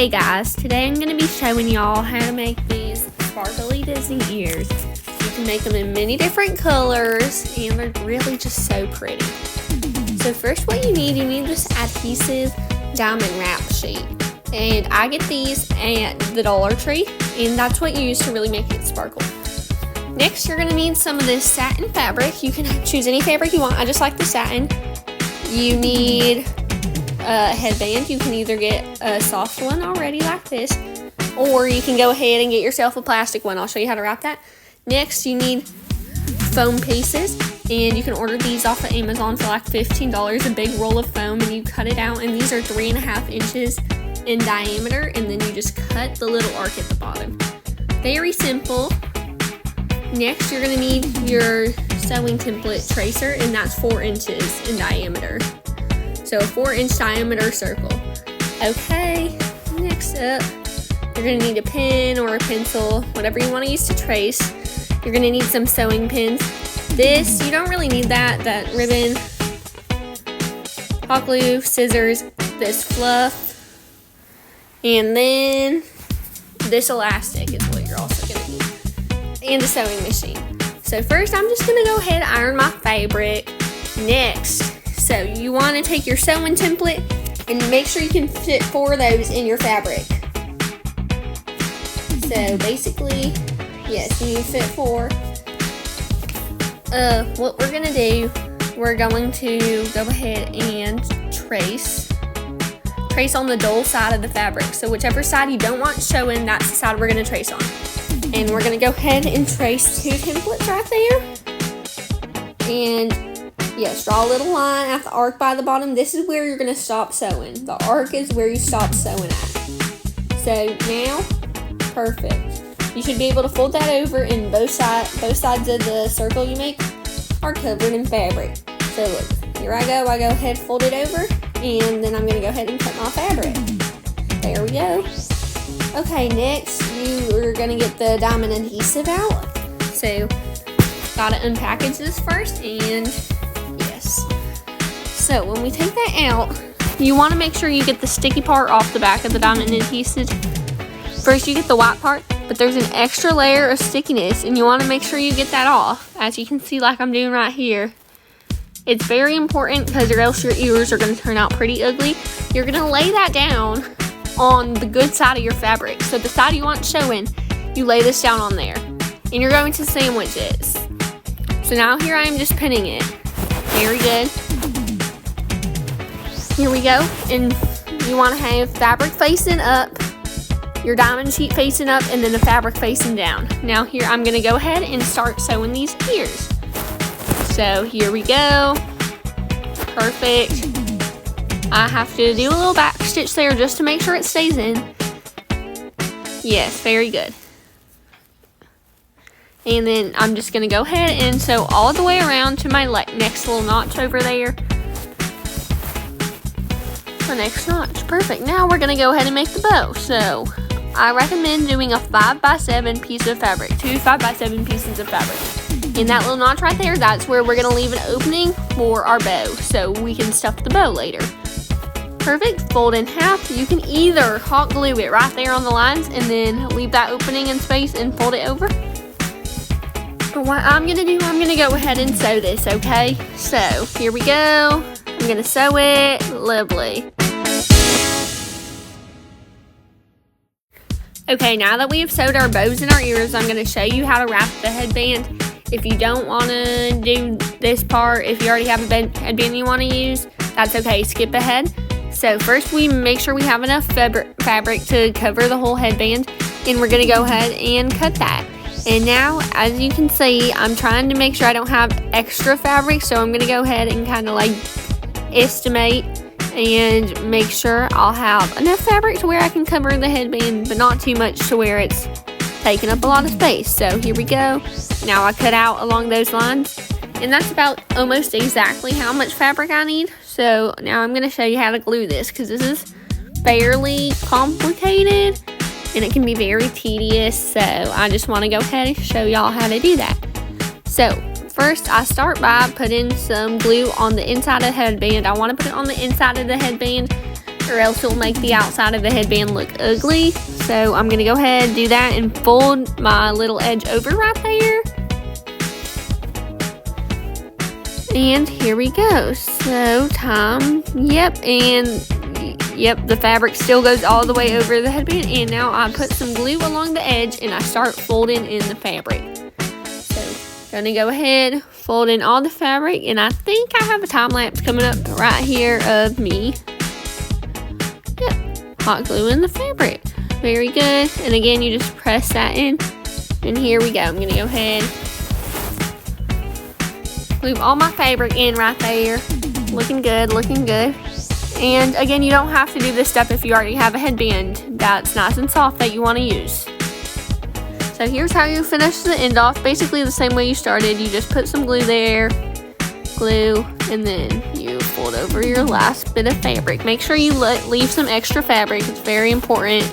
Hey guys, today I'm going to be showing y'all how to make these sparkly Disney ears. You can make them in many different colors and they're really just so pretty. So first what you need this adhesive diamond wrap sheet. And I get these at the Dollar Tree and that's what you use to really make it sparkle. Next you're going to need some of this satin fabric. You can choose any fabric you want, I just like the satin. You need a headband. You can either get a soft one already like this, or you can go ahead and get yourself a plastic one. I'll show you how to wrap that. Next you need foam pieces, and you can order these off of Amazon for like $15, a big roll of foam, and you cut it out, and these are 3.5 inches in diameter, and then you just cut the little arc at the bottom. Very simple. Next you're going to need your sewing template tracer, and that's 4 inches in diameter. So a 4-inch diameter circle. Okay, next up, you're going to need a pen or a pencil, whatever you want to use to trace. You're going to need some sewing pins. This, you don't really need that ribbon, hot glue, scissors, this fluff, and then this elastic is what you're also going to need, and a sewing machine. So first I'm just going to go ahead and iron my fabric. Next, so you want to take your sewing template and make sure you can fit 4 of those in your fabric. So basically, yes, you need to fit 4. What we're going to do, we're going to go ahead and trace on the dull side of the fabric. So whichever side you don't want showing, that's the side we're going to trace on. And we're going to go ahead and trace 2 templates right there. And yes, draw a little line at the arc by the bottom. This is where you're going to stop sewing. The arc is where you stop sewing at. So now, perfect. You should be able to fold that over, and both sides of the circle you make are covered in fabric. So look, here I go ahead, fold it over, and then I'm going to go ahead and cut my fabric. There we go. Okay, next you are going to get the diamond adhesive out. So, gotta unpackage this first, and so when we take that out, you want to make sure you get the sticky part off the back of the diamond adhesive. First you get the white part, but there's an extra layer of stickiness, and you want to make sure you get that off, as you can see like I'm doing right here. It's very important because or else your ears are going to turn out pretty ugly. You're going to lay that down on the good side of your fabric. So the side you want showing, you lay this down on there, and you're going to sandwich it. So now here I am just pinning it. Very good. Here we go, and you want to have fabric facing up, your diamond sheet facing up, and then the fabric facing down. Now here I'm going to go ahead and start sewing these ears. So here we go. Perfect. I have to do a little back stitch there just to make sure it stays in. Yes, very good. And then I'm just going to go ahead and sew all the way around to my next little notch over there. The next notch. Perfect. Now we're going to go ahead and make the bow. So I recommend doing a 5x7 piece of fabric. 2 5x7 pieces of fabric. In that little notch right there, that's where we're going to leave an opening for our bow, so we can stuff the bow later. Perfect. Fold in half. You can either hot glue it right there on the lines and then leave that opening in space and fold it over. But what I'm going to do, I'm going to go ahead and sew this, okay? So here we go. I'm going to sew it. Lovely. Okay, now that we have sewed our bows and our ears, I'm going to show you how to wrap the headband. If you don't want to do this part, if you already have a headband you want to use, that's okay, skip ahead. So first we make sure we have enough fabric to cover the whole headband, and we're going to go ahead and cut that. And now, as you can see, I'm trying to make sure I don't have extra fabric, so I'm going to go ahead and kind of like estimate and make sure I'll have enough fabric to where I can cover the headband, but not too much to where it's taking up a lot of space. So here we go. Now I cut out along those lines, and that's about almost exactly how much fabric I need. So now I'm going to show you how to glue this, because this is fairly complicated and it can be very tedious. So I just want to go ahead and show y'all how to do that. So first I start by putting some glue on the inside of the headband. I want to put it on the inside of the headband or else it'll make the outside of the headband look ugly. So I'm gonna go ahead and do that and fold my little edge over right there. And here we go. So the fabric still goes all the way over the headband, and now I put some glue along the edge and I start folding in the fabric. So gonna go ahead, fold in all the fabric, and I think I have a time lapse coming up right here of me hot gluing the fabric. Very good. And again, you just press that in, and here we go. I'm gonna go ahead, glue all my fabric in right there. Looking good, looking good. And again, you don't have to do this step if you already have a headband that's nice and soft that you want to use. So here's how you finish the end off. Basically the same way you started. You just put some glue there, glue, and then you fold over your last bit of fabric. Make sure you leave some extra fabric. It's very important,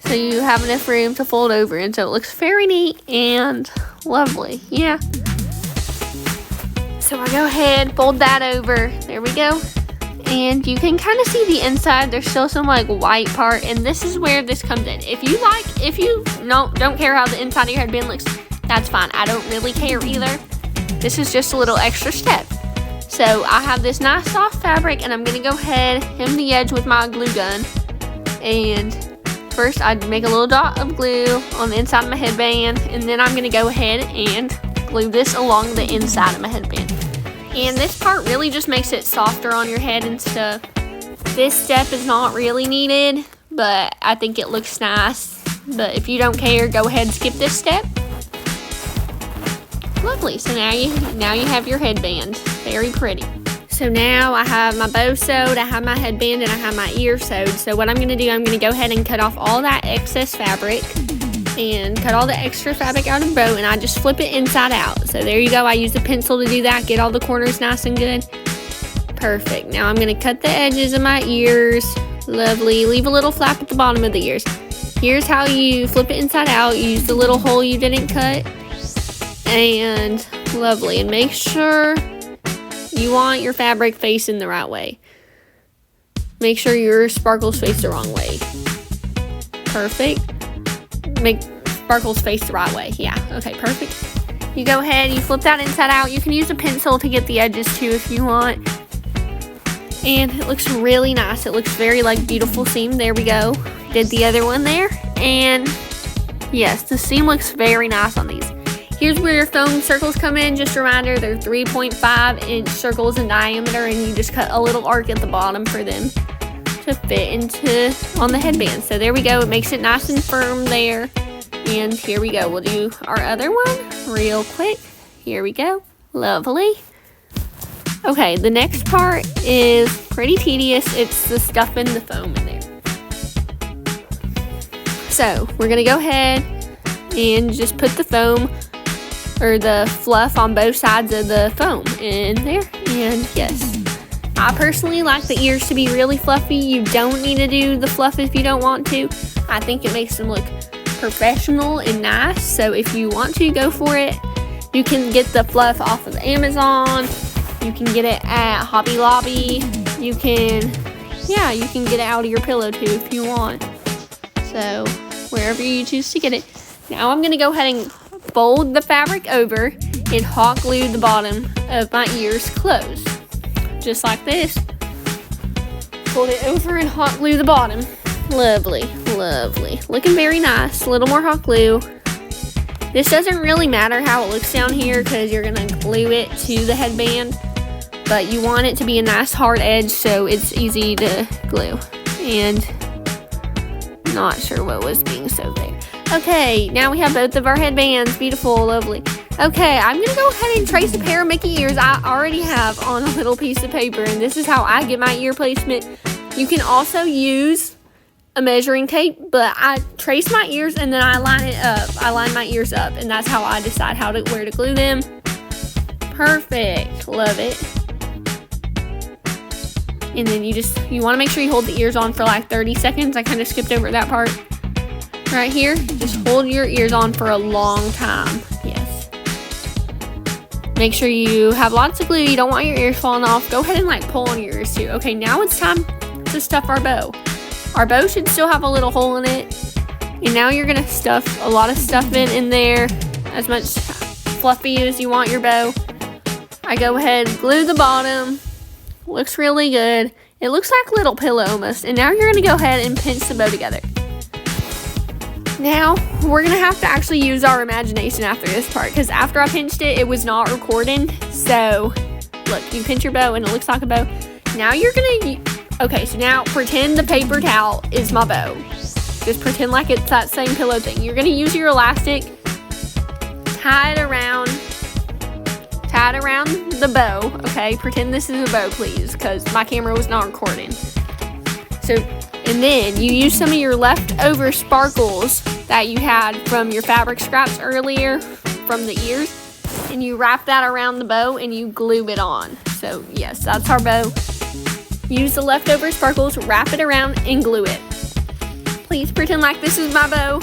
so you have enough room to fold over, and so it looks very neat and lovely. Yeah. So I go ahead, fold that over. There we go. And you can kind of see the inside. There's still some like white part, and this is where this comes in. If you don't care how the inside of your headband looks, that's fine. I don't really care either. This is just a little extra step. So I have this nice soft fabric, and I'm gonna go ahead, hem the edge with my glue gun. And first I'd make a little dot of glue on the inside of my headband, and then I'm gonna go ahead and glue this along the inside of my headband. And this part really just makes it softer on your head and stuff. This step is not really needed, but I think it looks nice. But if you don't care, go ahead and skip this step. Lovely. So now you have your headband. Very pretty. So now I have my bow sewed, I have my headband, and I have my ear sewed. So what I'm going to do, I'm going to go ahead and cut off all that excess fabric and cut all the extra fabric out of the bow, and I just flip it inside out. So there you go. I use a pencil to do that. Get all the corners nice and good. Perfect. Now I'm going to cut the edges of my ears. Lovely. Leave a little flap at the bottom of the ears. Here's how you flip it inside out. You use the little hole you didn't cut. And lovely. And make sure you want your fabric facing the right way. Make sure your sparkles face the wrong way. Perfect. Make sparkles face the right way. Yeah, okay, perfect. You go ahead, you flip that inside out. You can use a pencil to get the edges too if you want. And it looks really nice. It looks very like beautiful seam. There we go. Did the other one there. And yes, the seam looks very nice on these. Here's where your foam circles come in. Just a reminder, they're 3.5-inch circles in diameter, and you just cut a little arc at the bottom for them to fit into on the headband. So there we go. It makes it nice and firm there. And here we go. We'll do our other one real quick. Here we go. Lovely. Okay, the next part is pretty tedious. It's the stuffing the foam in there. So we're gonna go ahead and just put the foam or the fluff on both sides of the foam in there. And yes, I personally like the ears to be really fluffy. You don't need to do the fluff if you don't want to. I think it makes them look professional and nice. So if you want to, go for it. You can get the fluff off of Amazon. You can get it at Hobby Lobby. You can get it out of your pillow too if you want. So wherever you choose to get it. Now I'm gonna go ahead and fold the fabric over and hot glue the bottom of my ears closed. Just like this. Fold it over and hot glue the bottom. Lovely, lovely. Looking very nice. A little more hot glue. This doesn't really matter how it looks down here because you're gonna glue it to the headband, but you want it to be a nice hard edge so it's easy to glue. And not sure what was being sewed there. Okay, now we have both of our headbands. Beautiful, lovely. Okay, I'm gonna go ahead and trace a pair of Mickey ears I already have on a little piece of paper, and this is how I get my ear placement. You can also use a measuring tape, but I trace my ears and then I line it up. I line my ears up, and that's how I decide where to glue them. Perfect, love it. And then you want to make sure you hold the ears on for like 30 seconds. I kind of skipped over that part. Right here, just hold your ears on for a long time. Yes. Make sure you have lots of glue. You don't want your ears falling off. Go ahead and like pull on your ears too. Okay, now it's time to stuff our bow. Our bow should still have a little hole in it. And now you're gonna stuff a lot of stuff in there, as much fluffy as you want your bow. I go ahead, glue the bottom. Looks really good. It looks like a little pillow almost. And now you're gonna go ahead and pinch the bow together. Now, we're gonna have to actually use our imagination after this part, because after I pinched it, it was not recording. So, look, you pinch your bow and it looks like a bow. Now you're gonna, okay, so now pretend the paper towel is my bow. Just pretend like it's that same pillow thing. You're gonna use your elastic, tie it around the bow, okay? Pretend this is a bow, please, because my camera was not recording. So, and then you use some of your leftover sparkles that you had from your fabric scraps earlier from the ears, and you wrap that around the bow and you glue it on. So, yes, that's our bow. Use the leftover sparkles, wrap it around, and glue it. Please pretend like this is my bow,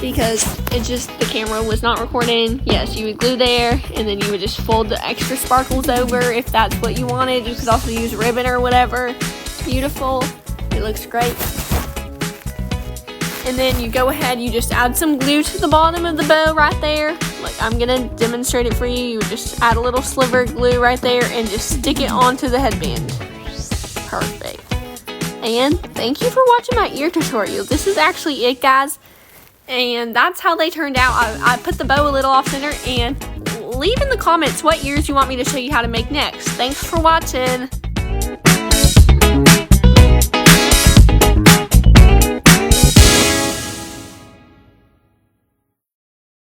because it just, the camera was not recording. Yes, you would glue there, and then you would just fold the extra sparkles over if that's what you wanted. You could also use ribbon or whatever. Beautiful. It looks great. And then you go ahead, you just add some glue to the bottom of the bow right there. Like, I'm gonna demonstrate it for you. You would just add a little sliver of glue right there and just stick it onto the headband. Perfect. And thank you for watching my ear tutorial. This is actually it, guys. And that's how they turned out. I put the bow a little off center, and leave in the comments what ears you want me to show you how to make next. Thanks for watching.